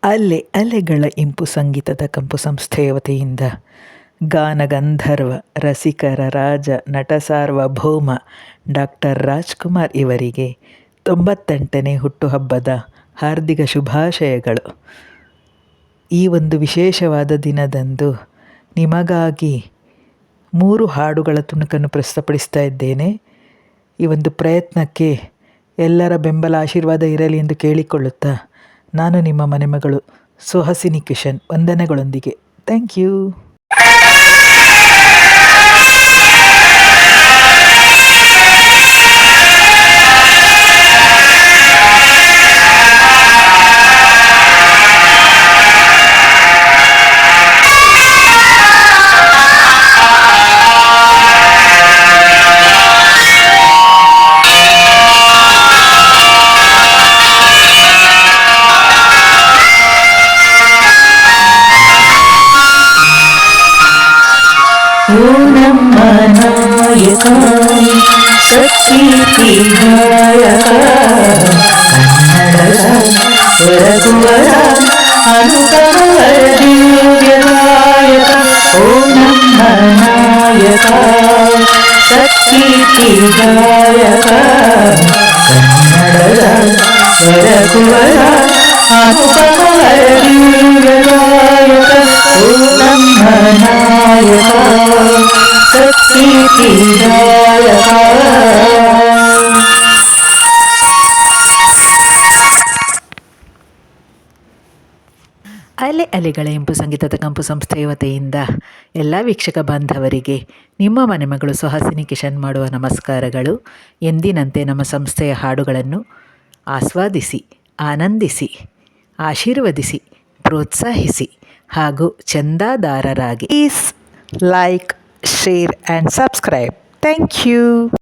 ಅಲೆಗಳ ಇಂಪು ಸಂಗೀತದ ಕಂಪು ಸಂಸ್ಥೆಯ ವತಿಯಿಂದ ಗಾನಗಂಧರ್ವ ರಸಿಕರ ರಾಜ ನಟ ಸಾರ್ವಭೌಮ ಡಾಕ್ಟರ್ ರಾಜ್ಕುಮಾರ್ ಇವರಿಗೆ 98ನೇ ಹುಟ್ಟುಹಬ್ಬದ ಹಾರ್ದಿಕ ಶುಭಾಶಯಗಳು. ಈ ಒಂದು ವಿಶೇಷವಾದ ದಿನದಂದು ನಿಮಗಾಗಿ 3 ಹಾಡುಗಳ ತುಣುಕನ್ನು ಪ್ರಸ್ತುತಪಡಿಸ್ತಾ ಇದ್ದೇನೆ. ಈ ಒಂದು ಪ್ರಯತ್ನಕ್ಕೆ ಎಲ್ಲರ ಬೆಂಬಲ ಆಶೀರ್ವಾದ ಇರಲಿ ಎಂದು ಕೇಳಿಕೊಳ್ಳುತ್ತಾ ನಾನು ನಿಮ್ಮ ಮನೆಮಗಳು ಸುಹಾಸಿನಿ ಕಿಶನ್ ವಂದನೆಗಳೊಂದಿಗೆ. Thank you. ಓ ನಮ್ಮ ನಾಯಕ ಸತ್ಕೀರ್ತಿ ಗಾಯಕ ಕನ್ನಡದ ಹೊರಗುವರ ಅನುಪಮವರ ದಿವ್ಯ ಗಾಯಕ. ಓ ನಮ್ಮ ನಾಯಕ ಸತ್ಕೀರ್ತಿ ಗಾಯಕ ಕನ್ನಡದ ಹೊರಗುವರ ಅನುಪಮವರ ದಿವ್ಯ ಗಾಯಕ. ಓ ನಮ್ಮ ನಾಯಕ ಸತ್ಕೀರ್ತಿ ಗಾಯಕ. ಅಲೆಗಳ ಇಂಪು ಸಂಗೀತದ ಕಂಪು ಸಂಸ್ಥೆಯ ವತಿಯಿಂದ ಎಲ್ಲ ವೀಕ್ಷಕ ಬಾಂಧವರಿಗೆ ನಿಮ್ಮ ಮನೆಮಗಳು ಸುಹಾಸಿನಿ ಕಿಶನ್ ಮಾಡುವ ನಮಸ್ಕಾರಗಳು. ಎಂದಿನಂತೆ ನಮ್ಮ ಸಂಸ್ಥೆಯ ಹಾಡುಗಳನ್ನು ಆಸ್ವಾದಿಸಿ, ಆನಂದಿಸಿ, ಆಶೀರ್ವದಿಸಿ, ಪ್ರೋತ್ಸಾಹಿಸಿ ಹಾಗೂ ಚಂದಾದಾರರಾಗಿ. Please like, share and subscribe. Thank you.